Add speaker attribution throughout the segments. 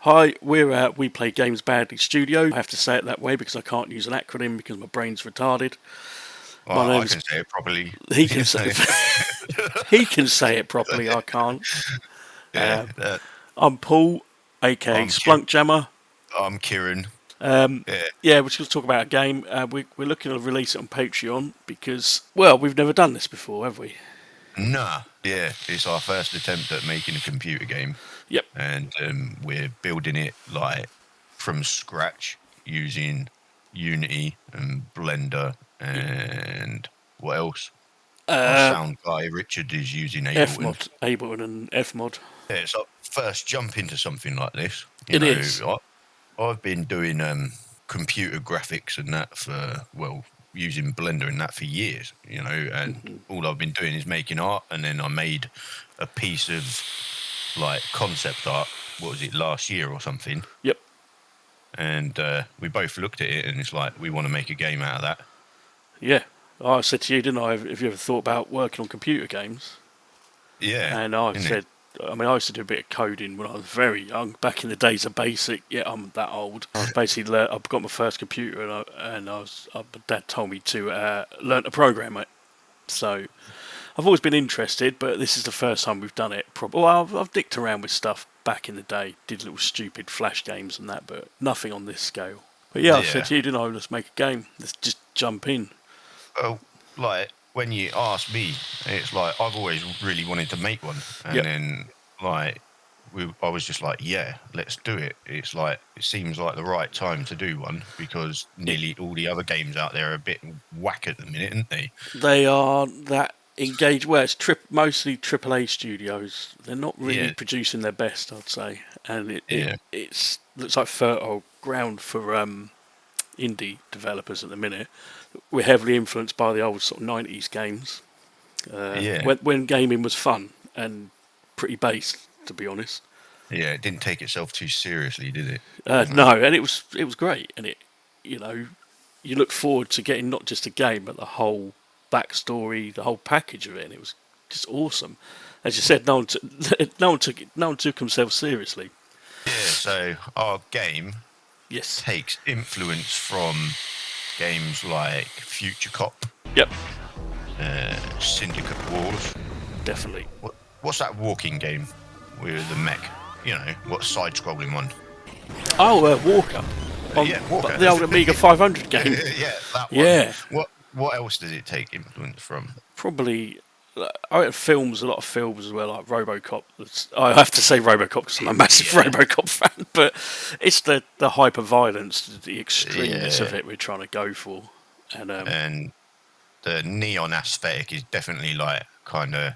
Speaker 1: Hi, we're We Play Games Badly Studio. I have to say it that way because I can't use an acronym because my brain's retarded.
Speaker 2: Well, I can say it properly.
Speaker 1: He can say he can say it properly. I can't.
Speaker 2: Yeah,
Speaker 1: I'm Paul, aka
Speaker 2: I'm Ki-
Speaker 1: Splunk Jammer.
Speaker 2: I'm Kieran. Yeah,
Speaker 1: Yeah, we're just going to talk about a game. We're looking to release it on Patreon because, well, we've never done this before, have we?
Speaker 2: nah, yeah, it's our first attempt at making a computer game,
Speaker 1: Yep.
Speaker 2: and we're building it like from scratch using Unity and Blender and what else? Our sound guy Richard is using Ableton.
Speaker 1: Ableton and Fmod.
Speaker 2: Yeah, it's our first jump into something like this.
Speaker 1: It is.
Speaker 2: I've been doing computer graphics and that for, well, using Blender and that for years, and all I've been doing is making art. And then I made a piece of like concept art, what was it, last year or something?
Speaker 1: Yep.
Speaker 2: And we both looked at it and it's like, we want to make a game out of that.
Speaker 1: Yeah. I said to you, didn't I, have you ever thought about working on computer games?
Speaker 2: Yeah.
Speaker 1: And I said, I used to do a bit of coding when I was very young, back in the days of BASIC. Yeah, I'm that old. I was basically, I got my first computer, my dad told me to learn to program it. So I've always been interested, but this is the first time we've done it. Well, I've dicked around with stuff back in the day, did little stupid Flash games and that, but nothing on this scale. But yeah, I said to you, didn't I, let's make a game. Let's just jump in.
Speaker 2: Well, like, when you ask me, it's like I've always really wanted to make one, and then like I was just like, yeah, let's do it. It's like it seems like the right time to do one because nearly all the other games out there are a bit whack at the minute, aren't they?
Speaker 1: They are that engaged. Well, it's mostly AAA studios. They're not really producing their best, I'd say, and it looks like fertile ground for indie developers at the minute. We're heavily influenced by the old sort of 90s games. When gaming was fun and pretty based, to be honest.
Speaker 2: Yeah, it didn't take itself too seriously, did it?
Speaker 1: No, and it was great, and you look forward to getting not just a game but the whole backstory, the whole package of it, and it was just awesome. As you said, no one took himself seriously.
Speaker 2: Yeah, so our game takes influence from games like Future Cop.
Speaker 1: Yep.
Speaker 2: Syndicate Wars.
Speaker 1: Definitely.
Speaker 2: What's that walking game with the mech? What side-scrolling one?
Speaker 1: Oh, Walker.
Speaker 2: Walker.
Speaker 1: The old Amiga 500 game.
Speaker 2: Yeah, that one.
Speaker 1: Yeah.
Speaker 2: What else does it take influence from?
Speaker 1: Probably, a lot of films as well, like RoboCop. I have to say RoboCop because I'm a massive RoboCop fan, but it's the hyper-violence, the extremeness of it we're trying to go for.
Speaker 2: And the neon aesthetic is definitely like kind of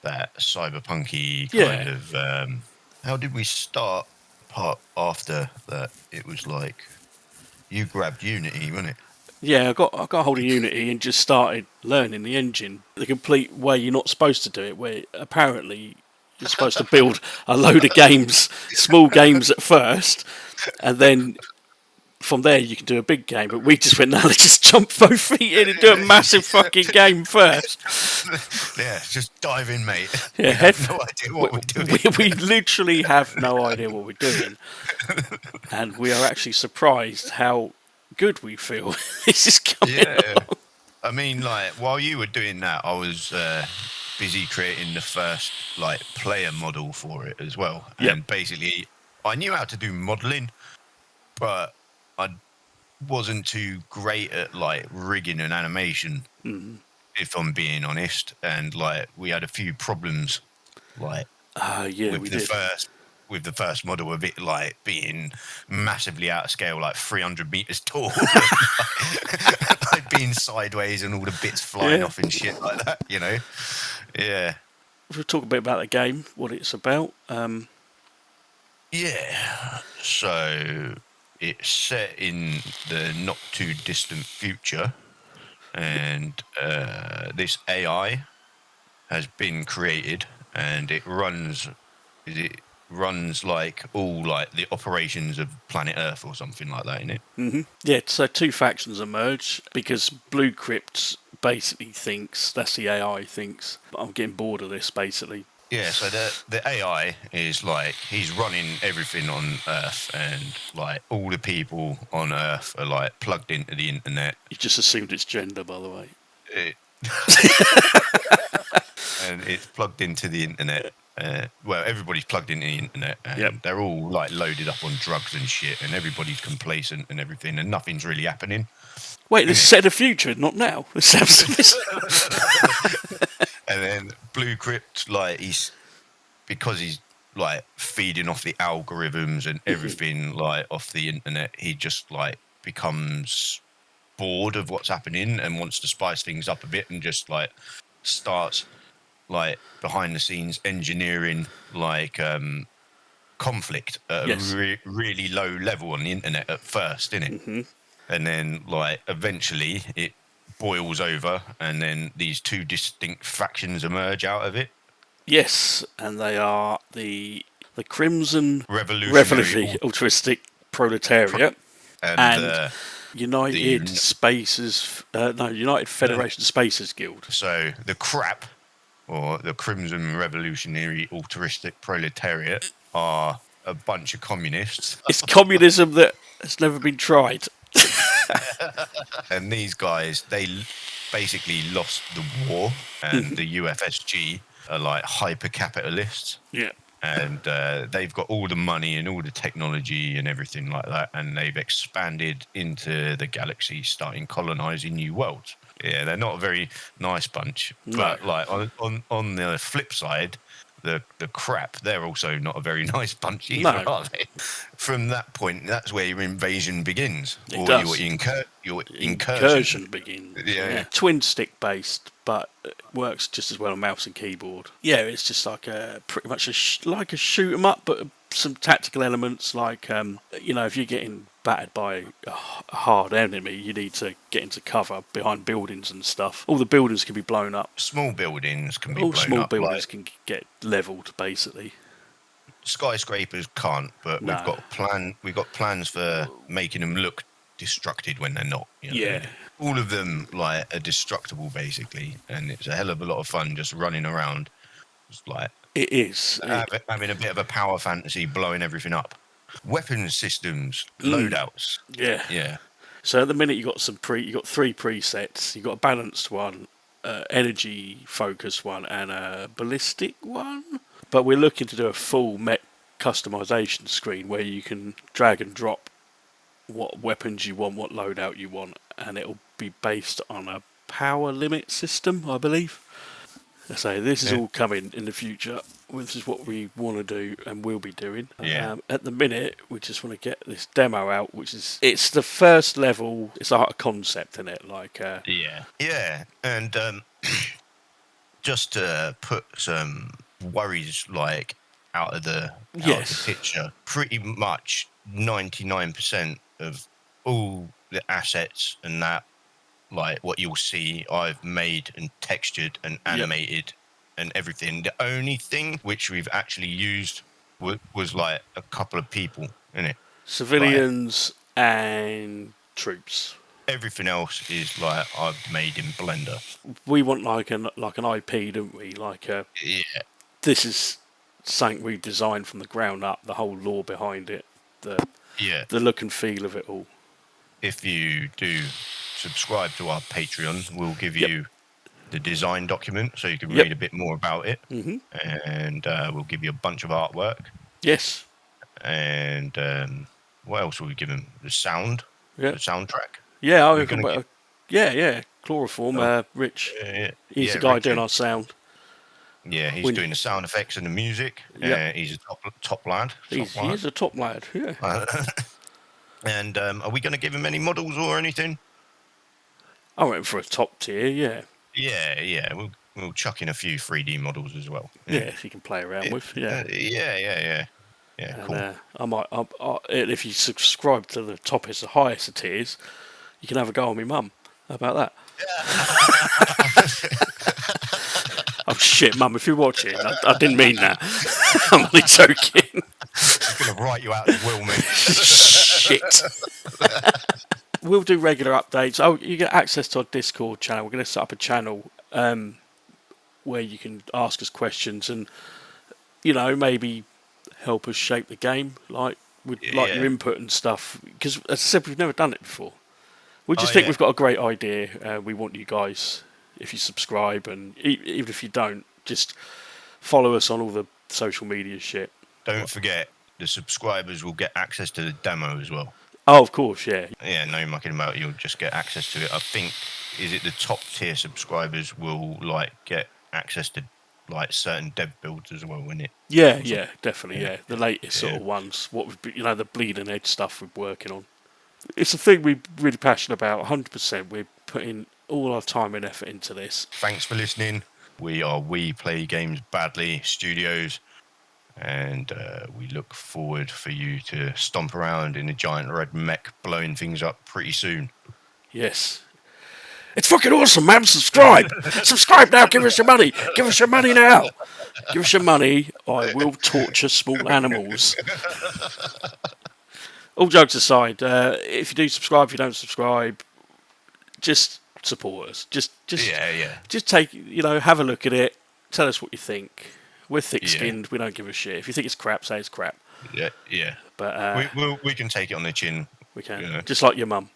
Speaker 2: that cyberpunky kind of. How did we start? Part after that, it was like you grabbed Unity, wasn't it?
Speaker 1: Yeah, I got a hold of Unity and just started learning the engine, the complete way you're not supposed to do it, where apparently you're supposed to build a load of games, small games at first, and then from there you can do a big game. But we just went, no, let's just jump both feet in and do a massive fucking game first.
Speaker 2: Yeah, just dive in, mate.
Speaker 1: Yeah,
Speaker 2: we have no idea what we're doing.
Speaker 1: We literally have no idea what we're doing, and we are actually surprised how good we feel this is coming along.
Speaker 2: I mean, like, while you were doing that, I was busy creating the first like player model for it as well. And basically I knew how to do modeling, but I wasn't too great at like rigging an animation, if I'm being honest. And like we had a few problems like with the first model of it like being massively out of scale, like 300 meters tall, like being sideways and all the bits flying off and shit like that, Yeah.
Speaker 1: We'll talk a bit about the game, what it's about.
Speaker 2: So it's set in the not too distant future, and this AI has been created, and it runs like all like the operations of planet Earth or something like that, innit?
Speaker 1: Mm-hmm. Yeah, so two factions emerge because Blue Crypt basically thinks, that's the AI thinks, I'm getting bored of this basically.
Speaker 2: Yeah, so the AI is like he's running everything on Earth, and like all the people on Earth are like plugged into the internet.
Speaker 1: You just assumed it's gender, by the way.
Speaker 2: It, and it's plugged into the internet. Well, everybody's plugged into the internet, and
Speaker 1: Yep.
Speaker 2: they're all like loaded up on drugs and shit, and everybody's complacent and everything, and nothing's really happening.
Speaker 1: Wait, this is set in the future, not now. This sounds.
Speaker 2: And then Blue Crypt, like because he's like feeding off the algorithms and everything like off the internet, he just like becomes bored of what's happening and wants to spice things up a bit and just like starts like behind the scenes engineering like conflict at
Speaker 1: Yes.
Speaker 2: a really low level on the internet at first, innit? And then like eventually it boils over, and then these two distinct factions emerge out of it.
Speaker 1: Yes, and they are the Crimson
Speaker 2: Revolutionary
Speaker 1: Altruistic Proletariat
Speaker 2: and
Speaker 1: and United Spaces. No, United Federation Spaces Guild.
Speaker 2: so the crap, or the Crimson Revolutionary Altruistic Proletariat, are a bunch of communists.
Speaker 1: It's communism that has never been tried.
Speaker 2: And these guys, they basically lost the war, and the UFSG are like hyper capitalists.
Speaker 1: Yeah.
Speaker 2: And they've got all the money and all the technology and everything like that, and they've expanded into the galaxy, starting colonizing new worlds. Yeah, they're not a very nice bunch, but like on the flip side, the crap, they're also not a very nice bunch either, are they? From that point, that's where your invasion begins,
Speaker 1: It does.
Speaker 2: your incursion
Speaker 1: begins.
Speaker 2: Yeah.
Speaker 1: Twin stick based, but it works just as well on mouse and keyboard. Yeah, it's just like pretty much like a shoot 'em up, but some tactical elements. Like if you're getting battered by a hard enemy, you need to get into cover behind buildings and stuff. All the buildings can be blown up.
Speaker 2: Small buildings can be
Speaker 1: All
Speaker 2: blown
Speaker 1: small
Speaker 2: up.
Speaker 1: buildings can get leveled, basically.
Speaker 2: Skyscrapers can't, but
Speaker 1: No.
Speaker 2: we've got plans for making them look destructed when they're not. You know?
Speaker 1: Yeah.
Speaker 2: All of them like are destructible basically, and it's a hell of a lot of fun just running around, just like
Speaker 1: It is.
Speaker 2: having a bit of a power fantasy, blowing everything up. Weapons systems, loadouts.
Speaker 1: Yeah. So at the minute you got you got 3 presets. You got a balanced one, energy focused one, and a ballistic one. But we're looking to do a full mech customization screen where you can drag and drop what weapons you want, what loadout you want, and it'll be based on a power limit system, I believe. So this is all coming in the future. This is what we want to do and will be doing.
Speaker 2: Yeah.
Speaker 1: At the minute, we just want to get this demo out, it's the first level. It's like a concept in it, like
Speaker 2: Yeah, and just to put some worries like out of the picture, pretty much 99% of all the assets and that, like what you'll see, I've made and textured and animated and everything. The only thing which we've actually used was like a couple of people in it,
Speaker 1: civilians and troops.
Speaker 2: Everything else is like I've made in Blender.
Speaker 1: We want like an IP, don't we? Like this is something we designed from the ground up. The whole lore behind it, the look and feel of it all.
Speaker 2: If you do subscribe to our Patreon, we'll give you the design document so you can read a bit more about it, and we'll give you a bunch of artwork.
Speaker 1: Yes.
Speaker 2: And what else will we give them? The sound, the soundtrack.
Speaker 1: Yeah, Chloroform. Rich. He's the guy doing our sound.
Speaker 2: Yeah, he's doing the sound effects and the music. He's a top lad.
Speaker 1: He is a top lad. Yeah.
Speaker 2: And are we going to give him any models or anything?
Speaker 1: I went for a top tier. Yeah.
Speaker 2: Yeah. We'll chuck in a few 3D models as well.
Speaker 1: Yeah, if you can play around with. Yeah.
Speaker 2: Yeah.
Speaker 1: And,
Speaker 2: Cool.
Speaker 1: I might. If you subscribe to the toppest, the highest of tiers, you can have a go on my mum. How about that? Oh shit, Mum! If you're watching, I didn't mean that. I'm only joking.
Speaker 2: I'm gonna write you out as will, mate.
Speaker 1: Shit. We'll do regular updates. Oh, you get access to our Discord channel. We're going to set up a channel where you can ask us questions, and maybe help us shape the game, like with like your
Speaker 2: Yeah.
Speaker 1: input and stuff. Because as I said, we've never done it before. We
Speaker 2: Oh
Speaker 1: just think
Speaker 2: yeah.
Speaker 1: we've got a great idea. We want you guys, if you subscribe, and even if you don't, just follow us on all the social media shit.
Speaker 2: Don't forget, the subscribers will get access to the demo as well.
Speaker 1: Oh, of course, yeah.
Speaker 2: Yeah, no mucking about. You'll just get access to it. I think, is it the top tier subscribers will like get access to like certain dev builds as well, isn't it?
Speaker 1: Yeah, definitely,
Speaker 2: Yeah,
Speaker 1: yeah. The latest sort
Speaker 2: yeah.
Speaker 1: of ones, what we've the bleeding edge stuff we're working on. It's a thing we're really passionate about. 100%. We're putting all our time and effort into this.
Speaker 2: Thanks for listening. We are We Play Games Badly Studios, and we look forward for you to stomp around in a giant red mech, blowing things up pretty soon.
Speaker 1: Yes. It's fucking awesome, man. Subscribe. Subscribe now. Give us your money. Give us your money now. Give us your money. I will torture small animals. All jokes aside, if you do subscribe, if you don't subscribe, just support us. Just
Speaker 2: Yeah.
Speaker 1: just take, have a look at it. Tell us what you think. We're thick-skinned. We don't give a shit. If you think it's crap, say it's crap.
Speaker 2: Yeah.
Speaker 1: But
Speaker 2: We can take it on the chin.
Speaker 1: we can,
Speaker 2: Yeah.
Speaker 1: just like your mum.